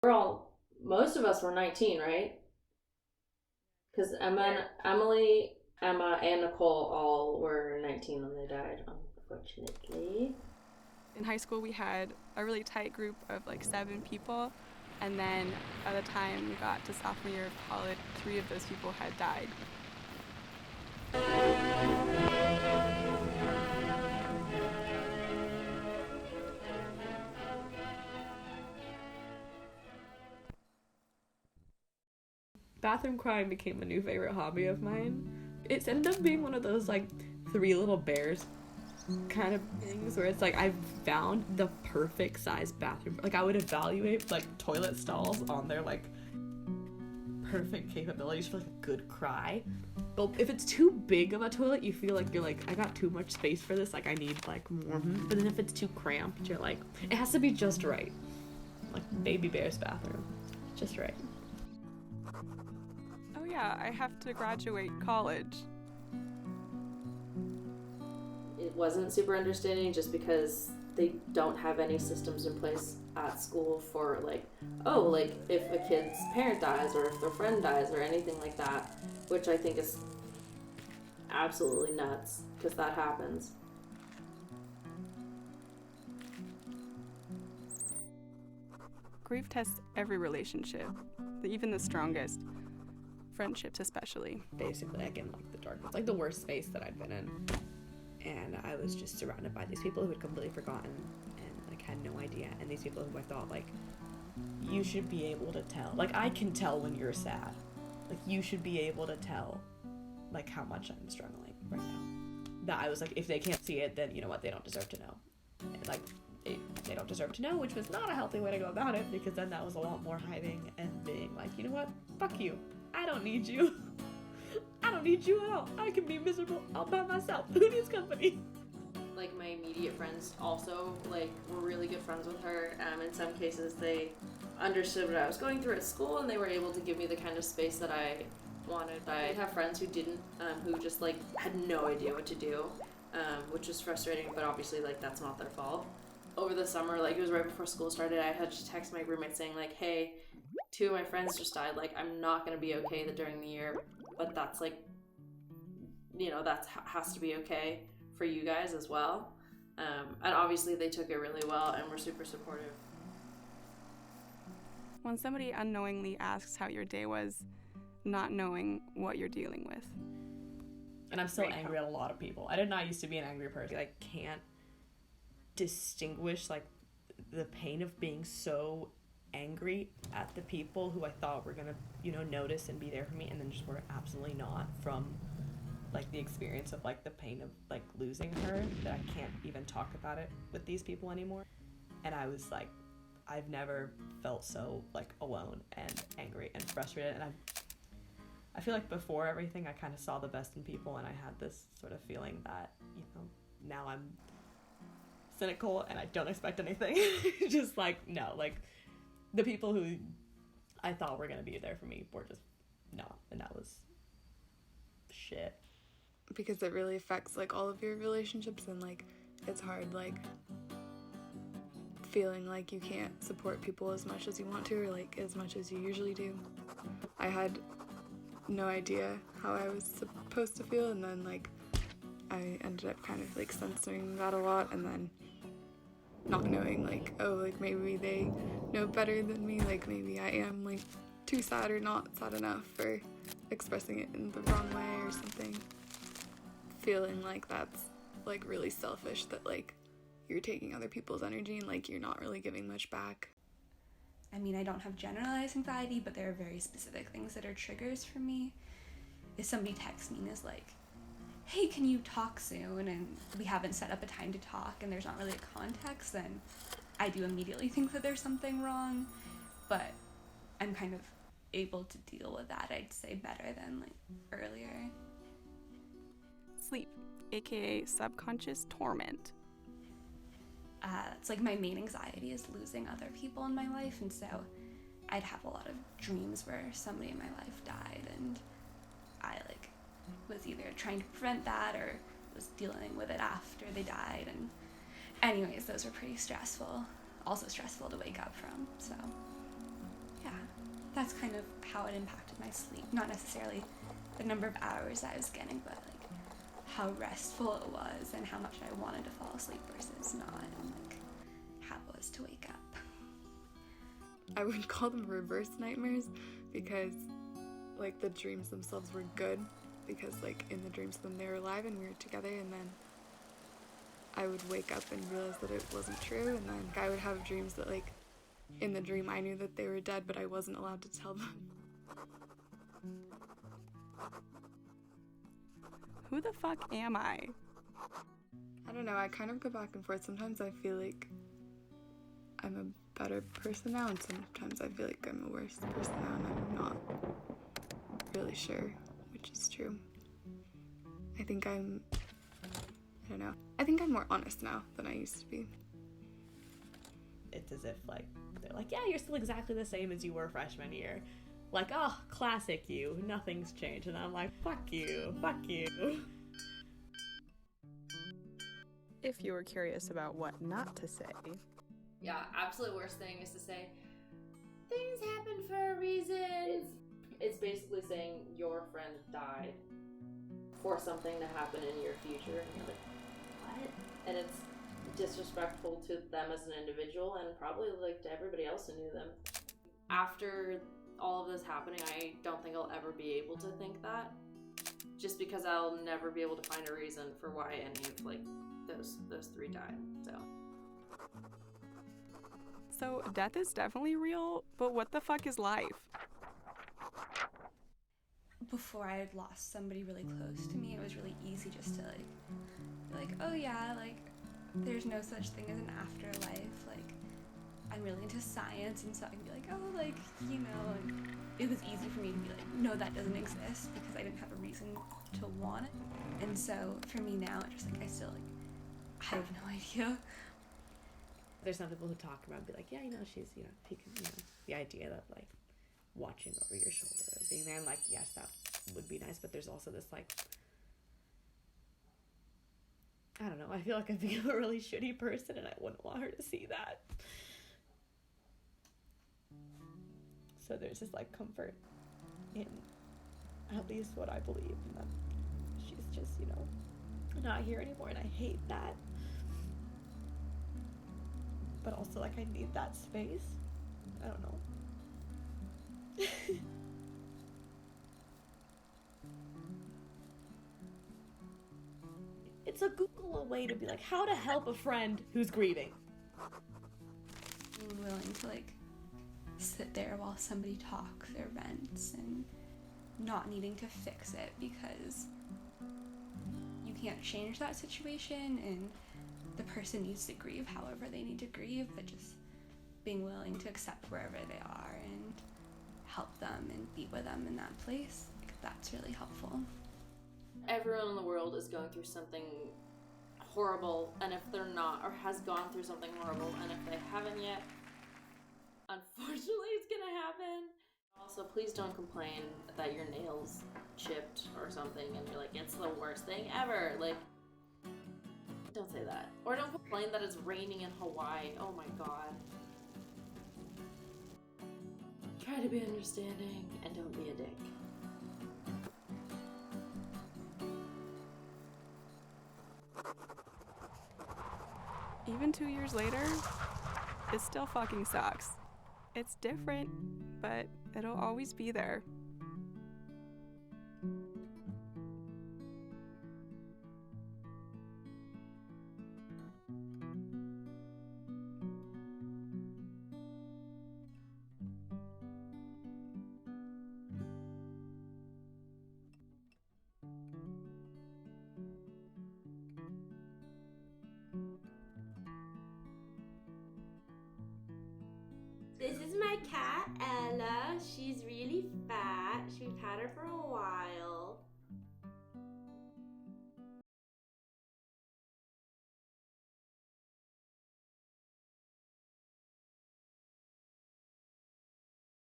Most of us were 19, right? Because Emily, Emma, and Nicole all were 19 when they died, unfortunately. In high school, we had a really tight group of like 7 people. And then by the time we got to sophomore year of college, 3 of those people had died. Bathroom crying became a new favorite hobby of mine. It's ended up being one of those like three little bears kind of things where it's like I've found the perfect size bathroom. Like I would evaluate like toilet stalls on their like perfect capabilities for like a good cry. But if it's too big of a toilet, you feel like you're like, I got too much space for this, like I need like more. But then if it's too cramped, you're like, it has to be just right. Like baby bear's bathroom. Just right. Oh, yeah, I have to graduate college. It wasn't super understanding just because they don't have any systems in place at school for like, oh, like if a kid's parent dies or if their friend dies or anything like that, which I think is absolutely nuts because that happens. Grief tests every relationship, even the strongest, friendships especially. Basically, again, like the darkness, like the worst space that I'd been in. And I was just surrounded by these people who had completely forgotten and like had no idea. And these people who I thought like, you should be able to tell. Like I can tell when you're sad. Like you should be able to tell like how much I'm struggling right now. That I was like, if they can't see it, then you know what, they don't deserve to know. Like they don't deserve to know, which was not a healthy way to go about it, because then that was a lot more hiding and being like, you know what, fuck you, I don't need you. I don't need you at all. I can be miserable all by myself. Who needs company? Like my immediate friends also like were really good friends with her. In some cases, they understood what I was going through at school, and they were able to give me the kind of space that I wanted. I have friends who didn't, who just like had no idea what to do, which was frustrating. But obviously, like that's not their fault. Over the summer, like it was right before school started, I had to text my roommate saying like, "Hey, 2 of my friends just died. Like I'm not gonna be okay during the year, but that's like, that has to be okay for you guys as well." And obviously they took it really well and were super supportive. When somebody unknowingly asks how your day was, not knowing what you're dealing with. And I'm still angry at a lot of people. I did not used to be an angry person. I can't distinguish like the pain of being so angry at the people who I thought were gonna, notice and be there for me, and then just were absolutely not, from like the experience of like the pain of like losing her, that I can't even talk about it with these people anymore. And I was like, I've never felt so like alone and angry and frustrated. And I feel like before everything, I kind of saw the best in people, and I had this sort of feeling that, now I'm cynical and I don't expect anything. Just like, no, like the people who I thought were gonna be there for me were just not, and that was shit. Because it really affects like all of your relationships, and like it's hard like feeling like you can't support people as much as you want to, or like as much as you usually do. I had no idea how I was supposed to feel, and then like I ended up kind of like censoring that a lot, and then not knowing like, oh, like maybe they know better than me, like maybe I am like too sad or not sad enough, or expressing it in the wrong way or something. Feeling like that's like really selfish, that like you're taking other people's energy and like you're not really giving much back. I mean, I don't have generalized anxiety, but there are very specific things that are triggers for me. If somebody texts me and is like, hey, can you talk soon? And we haven't set up a time to talk and there's not really a context, then I do immediately think that there's something wrong. But I'm kind of able to deal with that, I'd say, better than like earlier. Sleep, aka subconscious torment. It's like my main anxiety is losing other people in my life, and so I'd have a lot of dreams where somebody in my life died, and I like was either trying to prevent that or was dealing with it after they died. And anyways, those were pretty stressful. Also stressful to wake up from. So yeah, that's kind of how it impacted my sleep. Not necessarily the number of hours I was getting, but like how restful it was and how much I wanted to fall asleep versus not, and like how it was to wake up. I would call them reverse nightmares because like the dreams themselves were good because like in the dreams when they were alive and we were together, and then I would wake up and realize that it wasn't true, and then I would have dreams that like in the dream I knew that they were dead but I wasn't allowed to tell them. Who the fuck am I? I don't know, I kind of go back and forth. Sometimes I feel like I'm a better person now, and sometimes I feel like I'm a worse person now, and I'm not really sure which is true. I think I'm more honest now than I used to be. It's as if like they're like, yeah, you're still exactly the same as you were freshman year. Like, oh, classic you, nothing's changed. And I'm like, fuck you. If you were curious about what not to say. Yeah, absolute worst thing is to say, things happen for a reason. It's basically saying your friend died for something to happen in your future, and you're like, what? And it's disrespectful to them as an individual, and probably like to everybody else who knew them. After all of this happening, I don't think I'll ever be able to think that, just because I'll never be able to find a reason for why any of like those three died. So death is definitely real, but what the fuck is life? Before I had lost somebody really close to me, it was really easy just to like be like, oh yeah, like there's no such thing as an afterlife. Like I'm really into science, and so I can be like, oh, like, you know, and it was easy for me to be like, no, that doesn't exist, because I didn't have a reason to want it. And so for me now, it's just like I still like I have no idea. There's some people who talk about and be like, yeah, you know, she's, you know, he can, you know, the idea of like watching over your shoulder or being there, and like, yes, that would be nice, but there's also this like, I don't know, I feel like I'm being a really shitty person and I wouldn't want her to see that. So there's this like comfort in at least what I believe, and that she's just, you know, not here anymore, and I hate that. But also, like, I need that space. I don't know. It's a Google away to be like, how to help a friend who's grieving. Being willing to, like, sit there while somebody talks or vents and not needing to fix it because you can't change that situation, and the person needs to grieve however they need to grieve, but just being willing to accept wherever they are and help them and be with them in that place, like, that's really helpful. Everyone in the world is going through something horrible, and if they're not, or has gone through something horrible, and if they haven't yet, unfortunately it's gonna happen. Also, please don't complain that your nails chipped or something and you're like, it's the worst thing ever. Like, don't say that. Or don't complain that it's raining in Hawaii. Oh my god. Try to be understanding and don't be a dick. Even 2 years later, it still fucking sucks. It's different, but it'll always be there. This is my cat, Ella. She's really fat. We've had her for a while.